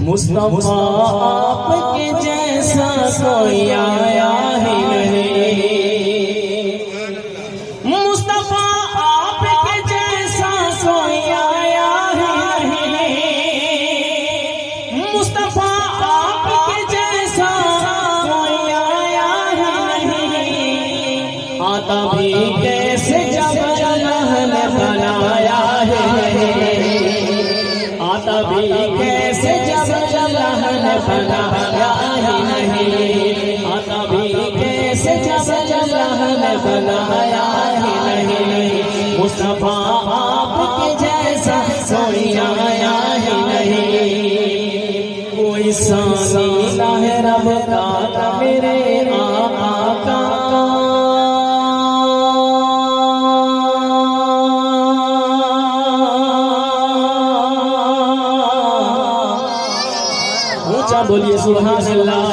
मुस्तफा आपके जैसा कोई आया ही नहीं, मुस्तफा आपके जैसा कोई आया ही नहीं, मुस्तफा आपके जैसा कोई आया ही नहीं। आता भी कैसे जब अल्लाह ने बनाया है, आता भी कैसे जब अल्लाह ने बनाया ही नहीं, आता भी कैसे जब अल्लाह ने बनाया ही नहीं। मुस्तफा आपके जैसा कोई आया ही नहीं, कोई सानी ना है रब का मेरे आका का। ऊंचा बोलिए सुभान अल्लाह।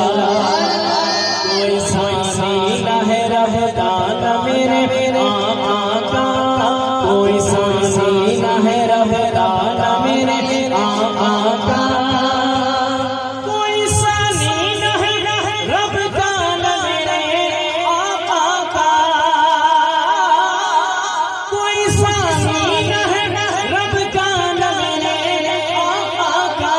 कोई सानी है रब का मेरे आका का, कोई सानी है रब का मेरे आका का, कोई सानी है रब का मेरे आका का, कोई सानी है रब का मेरे आका का।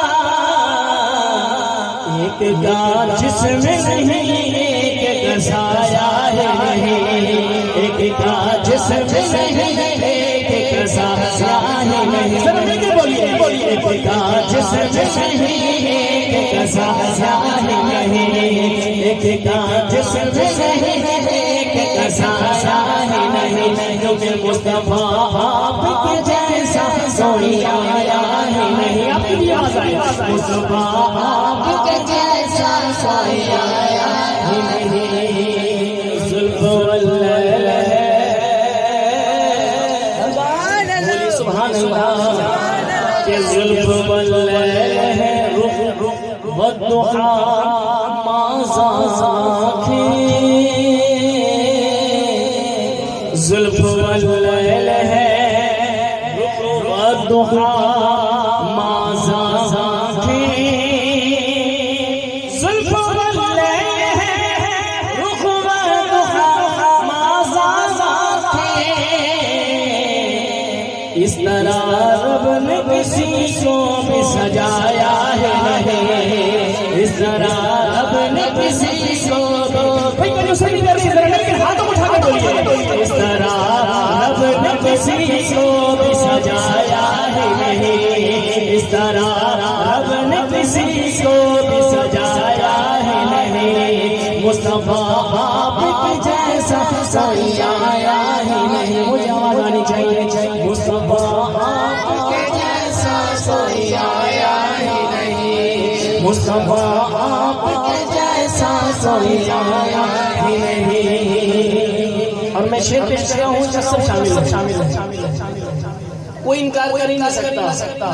एक गाज जिसमें नहीं एक कसाया है नहीं, एक गाज जिसमें नहीं एक कसाया है नहीं। सर मिलके बोलिए बोलिए, एक गाज जिसमें नहीं एक कसाया है नहीं, एक गाज जिसमें नहीं एक कसाया है नहीं। क्योंकि मुस्तफा आपके जैसा कोई आया है नहीं। आपकी भी आवाज आए, मुस्तफा आपके जैसा कोई आया ही नहीं। जुल्फ वल्लैल सुभान अल्लाह के जुल्फ वल्लैल है रुख वद्दुहा माज़ा साखी, जुल्फ वल्लैल है रुख वद्दुहा माज़ा साखी, जुल्फ वल्लैल है रुख वद्दुहा माज़ा साखी। इस तरह रब ने किसी को भी सजाया है नहीं, इस तरह रब ने किसी को हाथों उठा के बोलिए, इस तरह रब ने किसी को भी सजाया है नहीं, इस तरह रब ने किसी को भी सजाया है नहीं। मुस्तफा आपके जैसा कोई आया ही नहीं। मुझे आवाज आनी चाहिए, मुस्तफा आपके जैसा कोई आया ही नहीं, मुस्तफा आपके जैसा कोई आया ही नहीं। और मैं शेर पेश कर रहा हूँ, सब शामिल है। कोई इनकार कर ही नहीं सकता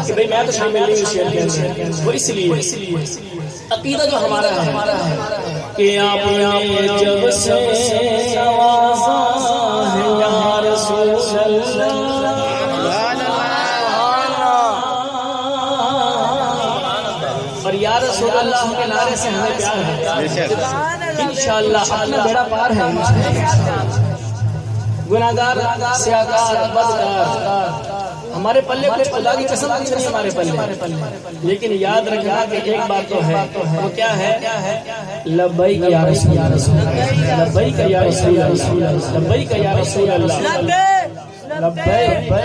कि भाई मैं तो शामिल नहीं हूँ शेर के अंदर। वो इसलिए अकीदा जो हमारा है कि आपने जब से नवाज़ा है या रसूल अल्लाह, और या रसूल अल्लाह के नारे से हमें प्यार है। इंशाअल्लाह अपना बेड़ा पार है। गुनाहगार, सियाकार, बदकार हमारे पल्ले कुछ खुदा की कसम कुछ नहीं हमारे पल्ले, लेकिन याद रखना कि एक बात तो है, वो क्या है? लब्बैक या रसूल अल्लाह, लब्बैक या रसूल अल्लाह, लब्बैक या रसूल अल्लाह, लब्बैक या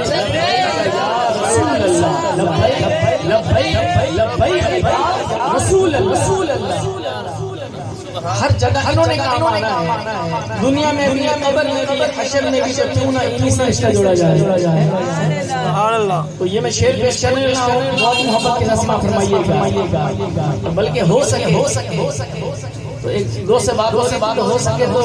रसूल अल्लाह, लब्बैक लब्बैक या रसूल अल्लाह। हर जगह इन्होंने काम आना है, दुनिया में भी, कब्र में भी, हश्र में भी, जब क्यों ना इन्हीं से रिश्ता जोड़ा जाए। तो ये मैं शेर पेश करने लगा हूँ, बहुत मोहब्बत के नस्मा फरमाइएगा, बल्कि हो सके तो एक दो से बात हो सके तो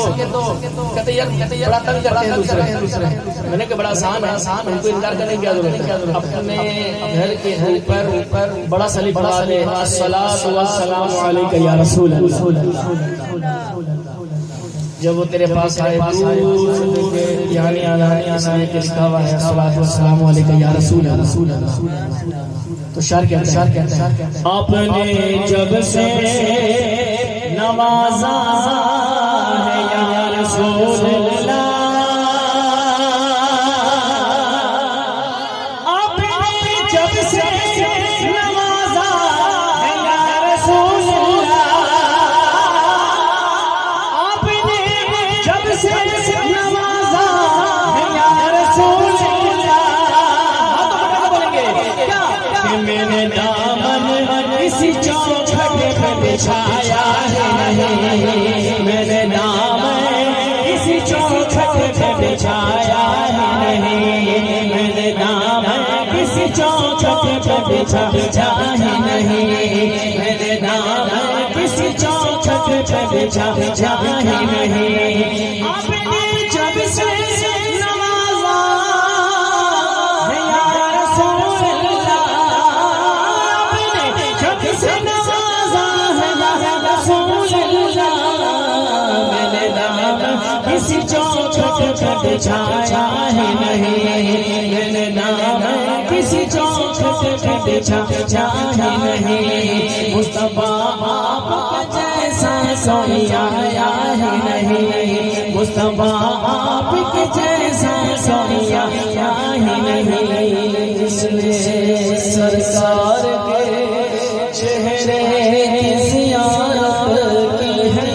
कहते यार बड़ा तंग करते हैं दूसरे। मैंने कहा बड़ा आसान है, उनको इनकार करने की क्या जरूरत है। अपने घर के ऊपर बड़ा सलीब पढ़ा दे, अस्सलातु वस्सलामु अलैका या रसूल अल्लाह। जब वो तेरे पास आए यानी आना के लिखा हुआ है अस्सलातु वस्सलामु अलैका या रसूल अल्लाह, तो तो शार कहते हैं आपने जब से नवाजा है या रसूल अल्लाह, आपने जब से नवाजा है या रसूल अल्लाह, आपने जब से नवाजा है या रसूल अल्लाह। बोलेंगे क्या कि मैंने दामन किसी चौखट पे बिछाया है, मैंने दामन किसी चौखट पे बिछाया है, मैंने दामन किसी चौखट पे बिछाया नहीं, मैंने दामन किसी चौखट पे बिछाया नहीं। आपने जब से नवाजा है या रसूल अल्लाह, आपने जब से नवाजा है या रसूल अल्लाह, मैंने दामन किसी चौखट पे बिछाया है नहीं, मैंने दामन किसी चौखट पे बिछाया नहीं। मुस्तफा आपका जैसा कोई आया है नहीं, मुस्तफा आपके जैसा कोई आया है नहीं। जिसने सरकार के चेहरे की ज़ियारत की है,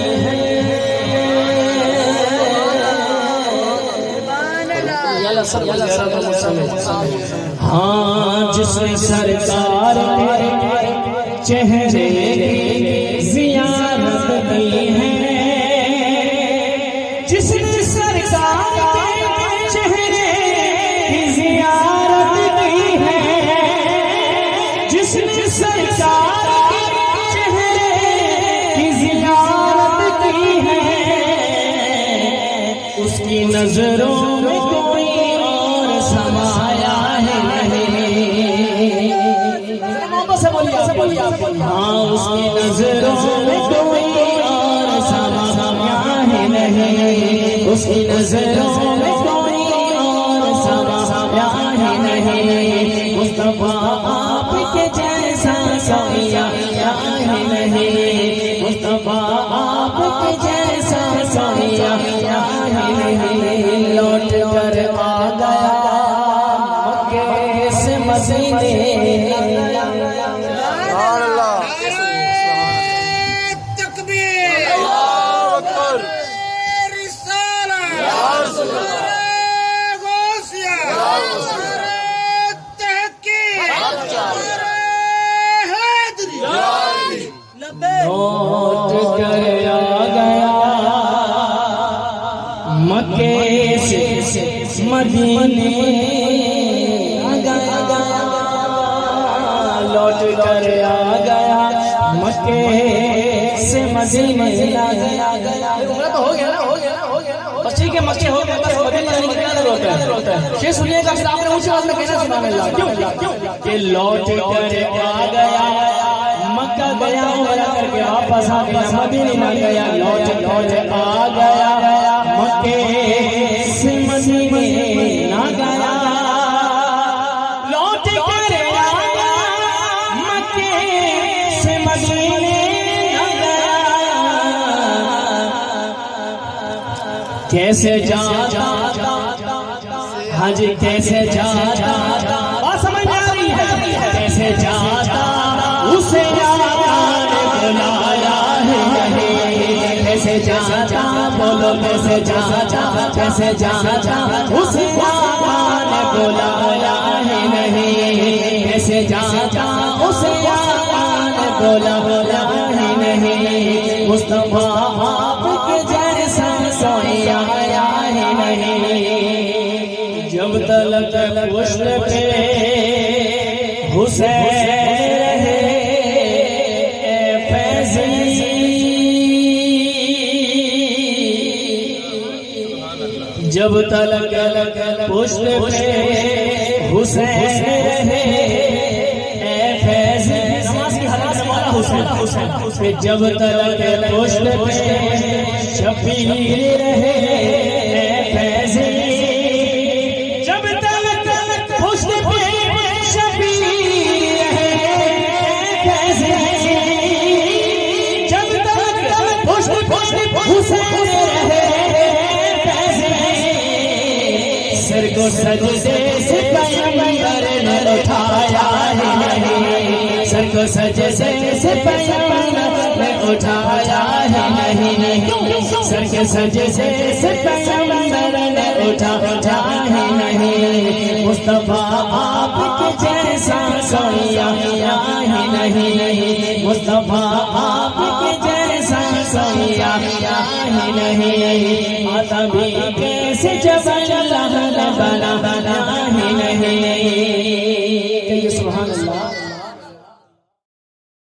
हाँ जिसने सरकार के चेहरे की ज़ियारत की है, जिसने सरकार के चेहरे की ज़ियारत की है, जिसने सरकार के चेहरे की ज़ियारत की है, उसकी नजरों में कोई और समाया है नहीं। हाँ उसकी नजरों में कोई और समाया है नहीं, उसकी नजरों में कोई और समाया है नहीं। मुस्तफा आपके जैसा कोई आया है नहीं, मुस्तफा आपके जैसा कोई आया है नहीं। लौट कर आ गया मक्के से मदीने, लौट कर आ गया मक्के से मदीने, लौट कर आ गया मक्के से मदीने। उम्र तो हो गया ना, हो गया ना, हो गया ना, बच्चे के मक्के हो गए, बस मदीने जाने की क्या जरूरत है। शेर सुनिएगा, फिर आपने ऊंची आवाज में कहना सुभान अल्लाह। क्यों कि लौट कर आ गया मक्का गया उम्रा करके वापस आ गया, मदीने ना गया, लौट आ गया मक्के से मदीने ना गया, लौट कर आ गया मक्के से मदीने ना गया। कैसे जाता, हाँ जी कैसे जाता, बात समझ में आ रही है, कैसे जाता उसे आका ने बुलाया है नहीं, कैसे जाता बोलो कैसे जाता, कैसे जाता उसे आका ने बुलाया है नहीं, कैसे जाता उसे आका ने बुलाया है नहीं। मुस्तफा आपके जैसा कोई आया है नहीं। जब तलक पुष्ट पे हुसैन जब तलक पुष्ट पे हुसैन फैज़, नमाज की हालत में मौला हुसैन, जब तलक पुष्ट पे शबीर रहे फैज़, जब तलक पुष्ट पे शबीर रहे सजदे से पैगंबर ने उठाया है नहीं, सर को सजदे से पैगंबर ने उठाया है नहीं, सर के सजदे से पैगंबर ने उठाया है नहीं। मुस्तफा आपके जैसा सोया है नहीं, मुस्तफा आपके जैसा सोया है नहीं। आदमी कैसे जब अल्लाह ने बनाया